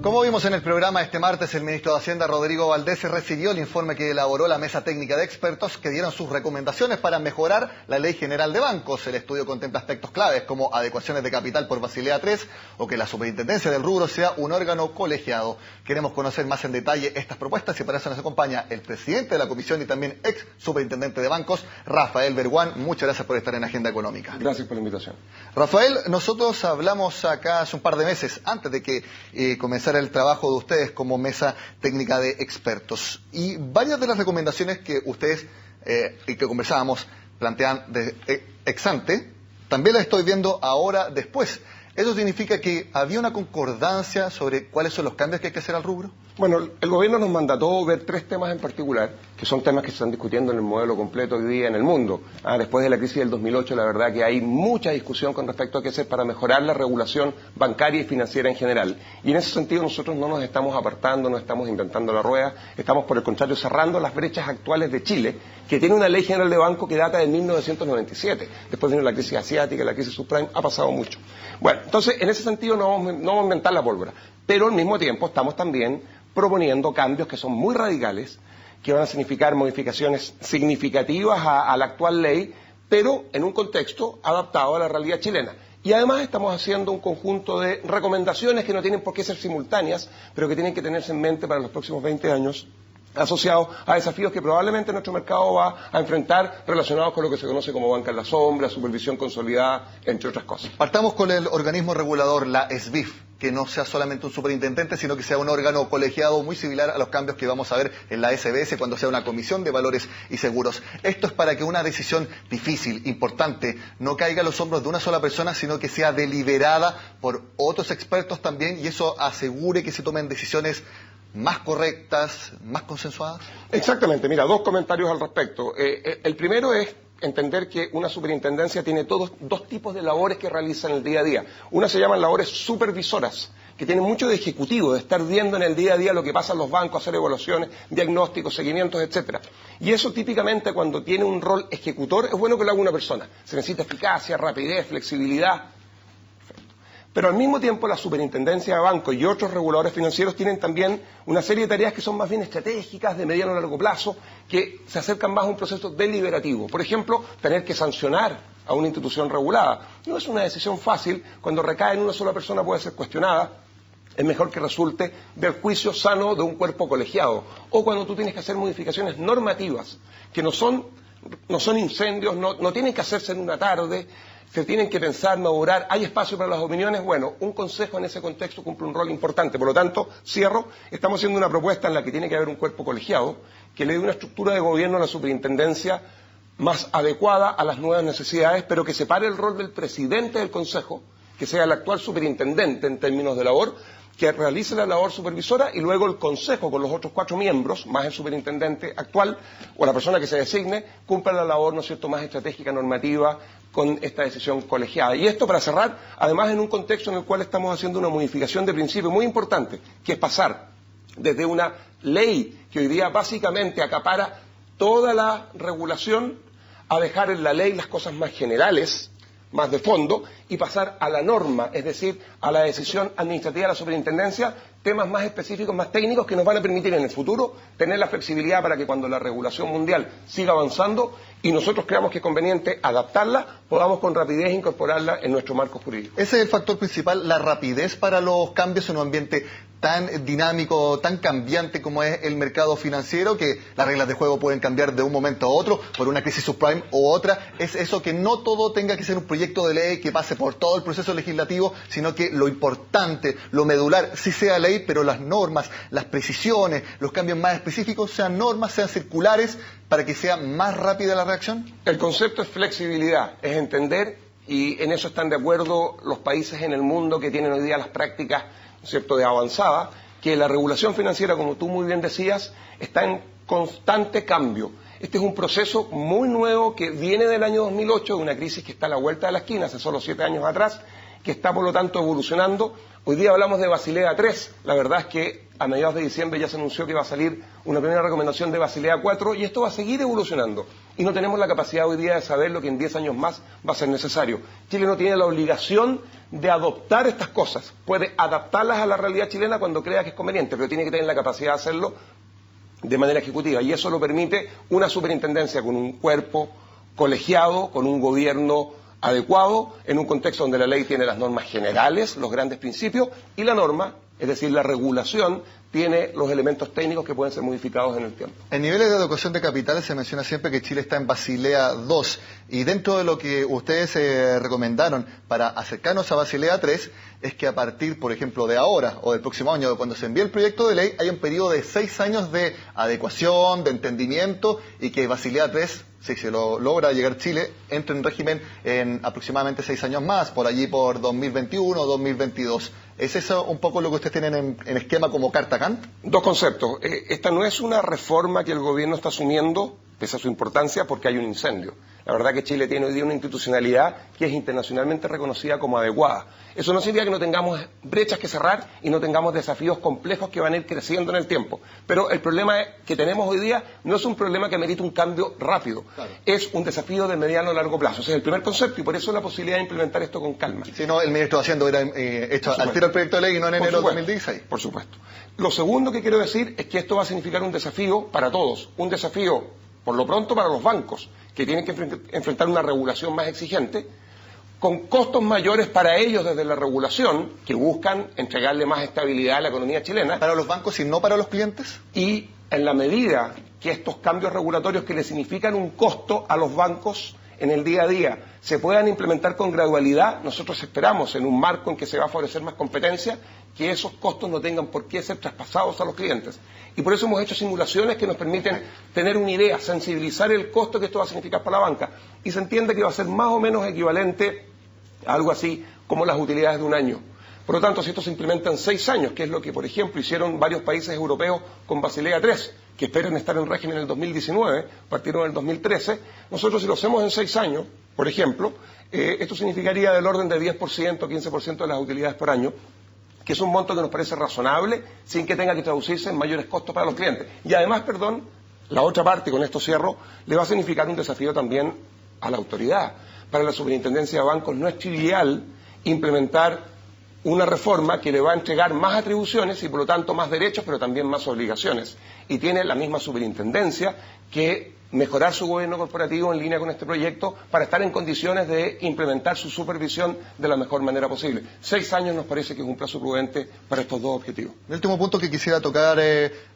Como vimos en el programa este martes, el ministro de Hacienda, Rodrigo Valdés, recibió el informe que elaboró la mesa técnica de expertos que dieron sus recomendaciones para mejorar la Ley General de Bancos. El estudio contempla aspectos claves como adecuaciones de capital por Basilea III o que la superintendencia del rubro sea un órgano colegiado. Queremos conocer más en detalle estas propuestas y para eso nos acompaña el presidente de la comisión y también ex superintendente de bancos, Rafael Berguán. Muchas gracias por estar en Agenda Económica. Gracias por la invitación. Rafael, nosotros hablamos acá hace un par de meses, antes de que comenzara el trabajo de ustedes como mesa técnica de expertos. Y varias de las recomendaciones que ustedes y que conversábamos plantean ex ante, también las estoy viendo ahora después. ¿Eso significa que había una concordancia sobre cuáles son los cambios que hay que hacer al rubro? Bueno, el gobierno nos mandató ver 3 temas en particular, que son temas que se están discutiendo en el modelo completo hoy día en el mundo. Después de la crisis del 2008, la verdad que hay mucha discusión con respecto a qué hacer para mejorar la regulación bancaria y financiera en general. Y en ese sentido nosotros no nos estamos apartando, no estamos inventando la rueda, estamos por el contrario cerrando las brechas actuales de Chile, que tiene una ley general de banco que data de 1997. Después vino la crisis asiática, la crisis subprime, ha pasado mucho. Bueno, entonces en ese sentido no vamos a inventar la pólvora, pero al mismo tiempo estamos también proponiendo cambios que son muy radicales, que van a significar modificaciones significativas a la actual ley, pero en un contexto adaptado a la realidad chilena. Y además estamos haciendo un conjunto de recomendaciones que no tienen por qué ser simultáneas, pero que tienen que tenerse en mente para los próximos 20 años, asociados a desafíos que probablemente nuestro mercado va a enfrentar relacionados con lo que se conoce como banca en la sombra, supervisión consolidada, entre otras cosas. Partamos con el organismo regulador, la SBIF, que no sea solamente un superintendente, sino que sea un órgano colegiado muy similar a los cambios que vamos a ver en la SBS cuando sea una comisión de valores y seguros. Esto es para que una decisión difícil, importante, no caiga a los hombros de una sola persona, sino que sea deliberada por otros expertos también y eso asegure que se tomen decisiones más correctas, más consensuadas. Exactamente, mira, 2 comentarios al respecto. El primero es entender que una superintendencia tiene 2 tipos de labores que realiza en el día a día. Una se llaman labores supervisoras, que tienen mucho de ejecutivo, de estar viendo en el día a día lo que pasa en los bancos, hacer evaluaciones, diagnósticos, seguimientos, etcétera. Y eso típicamente cuando tiene un rol ejecutor es bueno que lo haga una persona. Se necesita eficacia, rapidez, flexibilidad. Pero al mismo tiempo la superintendencia de bancos y otros reguladores financieros tienen también una serie de tareas que son más bien estratégicas, de mediano a largo plazo, que se acercan más a un proceso deliberativo. Por ejemplo, tener que sancionar a una institución regulada. No es una decisión fácil, cuando recae en una sola persona puede ser cuestionada. Es mejor que resulte del juicio sano de un cuerpo colegiado. O cuando tú tienes que hacer modificaciones normativas, que no son incendios, no tienen que hacerse en una tarde, se tienen que pensar, madurar, hay espacio para las opiniones. Bueno, un consejo en ese contexto cumple un rol importante. Por lo tanto, cierro, estamos haciendo una propuesta en la que tiene que haber un cuerpo colegiado que le dé una estructura de gobierno a la superintendencia más adecuada a las nuevas necesidades, pero que separe el rol del presidente del consejo, que sea el actual superintendente en términos de labor, que realice la labor supervisora y luego el consejo con los otros 4 miembros, más el superintendente actual o la persona que se designe, cumpla la labor, ¿no es cierto?, más estratégica, normativa, con esta decisión colegiada. Y esto para cerrar, además en un contexto en el cual estamos haciendo una modificación de principio muy importante, que es pasar desde una ley que hoy día básicamente acapara toda la regulación a dejar en la ley las cosas más generales, más de fondo, y pasar a la norma, es decir, a la decisión administrativa de la superintendencia, temas más específicos, más técnicos, que nos van a permitir en el futuro tener la flexibilidad para que cuando la regulación mundial siga avanzando y nosotros creamos que es conveniente adaptarla, podamos con rapidez incorporarla en nuestro marco jurídico. Ese es el factor principal, la rapidez para los cambios en un ambiente tan dinámico, tan cambiante como es el mercado financiero, que las reglas de juego pueden cambiar de un momento a otro por una crisis subprime u otra. Es eso, que no todo tenga que ser un proyecto de ley que pase por todo el proceso legislativo, sino que lo importante, lo medular, sí sea ley, pero las normas, las precisiones, los cambios más específicos sean normas, sean circulares, para que sea más rápida la reacción. El concepto es flexibilidad, es entender, y en eso están de acuerdo los países en el mundo que tienen hoy día las prácticas, ¿no es cierto?, de avanzada, que la regulación financiera, como tú muy bien decías, está en constante cambio. Este es un proceso muy nuevo que viene del año 2008, de una crisis que está a la vuelta de la esquina, hace solo 7 años atrás, que está por lo tanto evolucionando. Hoy día hablamos de Basilea III, la verdad es que a mediados de diciembre ya se anunció que va a salir una primera recomendación de Basilea IV y esto va a seguir evolucionando. Y no tenemos la capacidad hoy día de saber lo que en 10 años más va a ser necesario. Chile no tiene la obligación de adoptar estas cosas, puede adaptarlas a la realidad chilena cuando crea que es conveniente, pero tiene que tener la capacidad de hacerlo de manera ejecutiva y eso lo permite una superintendencia con un cuerpo colegiado, con un gobierno adecuado, en un contexto donde la ley tiene las normas generales, los grandes principios, y la norma, es decir, la regulación, tiene los elementos técnicos que pueden ser modificados en el tiempo. En niveles de adecuación de capitales se menciona siempre que Chile está en Basilea II, y dentro de lo que ustedes recomendaron para acercarnos a Basilea III, es que a partir, por ejemplo, de ahora o del próximo año, cuando se envíe el proyecto de ley, hay un periodo de 6 años de adecuación, de entendimiento, y que Basilea III, si se lo logra llegar Chile, entre en régimen en aproximadamente 6 años más, por allí por 2021 o 2022. ¿Es eso un poco lo que ustedes tienen en esquema como carta Kant? Dos conceptos. Esta no es una reforma que el gobierno está asumiendo, pese a su importancia, porque hay un incendio. La verdad que Chile tiene hoy día una institucionalidad que es internacionalmente reconocida como adecuada. Eso no significa que no tengamos brechas que cerrar y no tengamos desafíos complejos que van a ir creciendo en el tiempo. Pero el problema que tenemos hoy día no es un problema que merita un cambio rápido. Claro. Es un desafío de mediano a largo plazo. Ese es el primer concepto y por eso la posibilidad de implementar esto con calma. Si no, el ministro de Hacienda hubiera hecho al tiro el proyecto de ley y no en enero de 2016. Por supuesto. Lo segundo que quiero decir es que esto va a significar un desafío para todos. Un desafío, por lo pronto, para los bancos, que tienen que enfrentar una regulación más exigente, con costos mayores para ellos desde la regulación, que buscan entregarle más estabilidad a la economía chilena. ¿Para los bancos y no para los clientes? Y en la medida que estos cambios regulatorios que le significan un costo a los bancos en el día a día se puedan implementar con gradualidad, nosotros esperamos, en un marco en que se va a favorecer más competencia, que esos costos no tengan por qué ser traspasados a los clientes. Y por eso hemos hecho simulaciones que nos permiten tener una idea, sensibilizar el costo que esto va a significar para la banca. Y se entiende que va a ser más o menos equivalente a algo así como las utilidades de un año. Por lo tanto, si esto se implementa en 6 años, que es lo que, por ejemplo, hicieron varios países europeos con Basilea III, que esperan estar en régimen en el 2019, partieron en el 2013, nosotros si lo hacemos en 6 años, por ejemplo, esto significaría del orden de 10%, 15% de las utilidades por año, que es un monto que nos parece razonable, sin que tenga que traducirse en mayores costos para los clientes. Y además, la otra parte, con esto cierro, le va a significar un desafío también a la autoridad. Para la Superintendencia de Bancos no es trivial implementar una reforma que le va a entregar más atribuciones y por lo tanto más derechos, pero también más obligaciones. Y tiene la misma superintendencia que mejorar su gobierno corporativo en línea con este proyecto para estar en condiciones de implementar su supervisión de la mejor manera posible. 6 años nos parece que es un plazo prudente para estos dos objetivos. El último punto que quisiera tocar,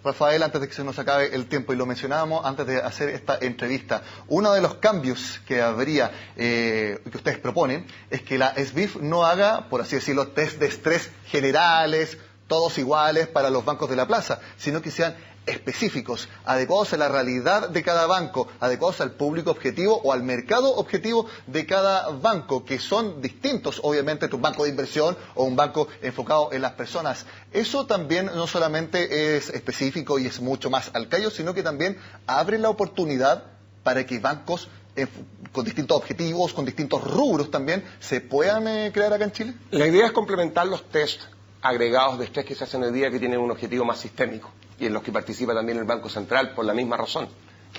Rafael, antes de que se nos acabe el tiempo, y lo mencionábamos antes de hacer esta entrevista, uno de los cambios que habría, que ustedes proponen, es que la SBIF no haga, por así decirlo, test de estrés generales, todos iguales para los bancos de la plaza, sino que sean específicos, adecuados a la realidad de cada banco, adecuados al público objetivo o al mercado objetivo de cada banco, que son distintos, obviamente, de un banco de inversión o un banco enfocado en las personas. Eso también no solamente es específico y es mucho más al callo, sino que también abre la oportunidad para que bancos con distintos objetivos, con distintos rubros también, se puedan crear acá en Chile. La idea es complementar los test agregados de estrés que se hacen hoy día, que tienen un objetivo más sistémico y en los que participa también el Banco Central por la misma razón,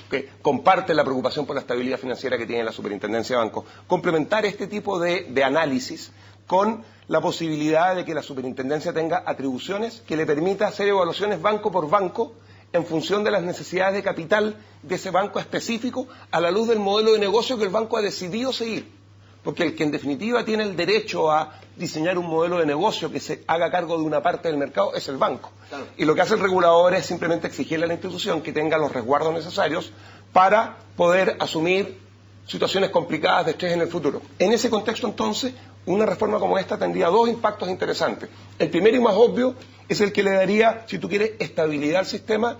que comparte la preocupación por la estabilidad financiera que tiene la Superintendencia de Bancos. Complementar este tipo de análisis con la posibilidad de que la Superintendencia tenga atribuciones que le permita hacer evaluaciones banco por banco en función de las necesidades de capital de ese banco específico a la luz del modelo de negocio que el banco ha decidido seguir. Porque el que en definitiva tiene el derecho a diseñar un modelo de negocio que se haga cargo de una parte del mercado es el banco. Claro. Y lo que hace el regulador es simplemente exigirle a la institución que tenga los resguardos necesarios para poder asumir situaciones complicadas de estrés en el futuro. En ese contexto, entonces, una reforma como esta tendría 2 impactos interesantes. El primero y más obvio es el que le daría, si tú quieres, estabilidad al sistema.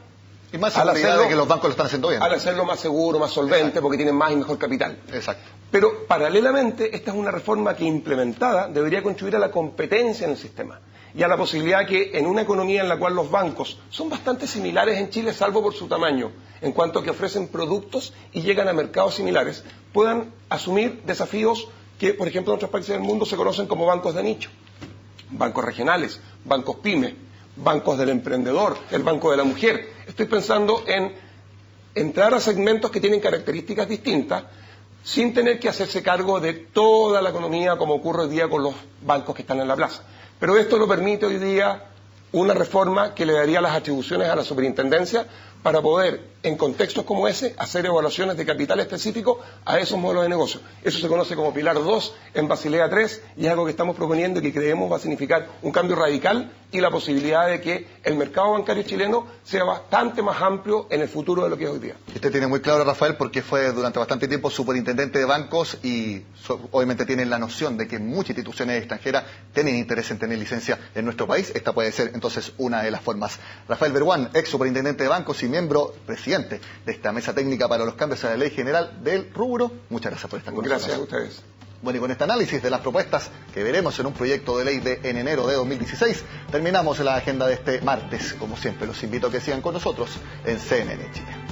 Y más seguridad de que los bancos lo están haciendo bien. Al hacerlo más seguro, más solvente, exacto, porque tienen más y mejor capital. Exacto. Pero paralelamente, esta es una reforma que implementada debería contribuir a la competencia en el sistema y a la posibilidad que en una economía en la cual los bancos son bastante similares en Chile, salvo por su tamaño, en cuanto a que ofrecen productos y llegan a mercados similares, puedan asumir desafíos que, por ejemplo, en otros países del mundo se conocen como bancos de nicho, bancos regionales, bancos pyme, bancos del emprendedor, el banco de la mujer. Estoy pensando en entrar a segmentos que tienen características distintas sin tener que hacerse cargo de toda la economía como ocurre hoy día con los bancos que están en la plaza. Pero esto lo permite hoy día una reforma que le daría las atribuciones a la superintendencia para poder, en contextos como ese, hacer evaluaciones de capital específico a esos modelos de negocio. Eso se conoce como Pilar 2 en Basilea 3 y es algo que estamos proponiendo y que creemos va a significar un cambio radical y la posibilidad de que el mercado bancario chileno sea bastante más amplio en el futuro de lo que es hoy día. Usted tiene muy claro, Rafael, porque fue durante bastante tiempo superintendente de bancos y obviamente tiene la noción de que muchas instituciones extranjeras tienen interés en tener licencia en nuestro país. Esta puede ser entonces una de las formas. Rafael Berguán, ex superintendente de bancos y miembro presidente de esta mesa técnica para los cambios a la ley general del rubro. Muchas gracias por estar con nosotros. Gracias a ustedes. Bueno, y con este análisis de las propuestas que veremos en un proyecto de ley en enero de 2016, terminamos la agenda de este martes. Como siempre, los invito a que sigan con nosotros en CNN Chile.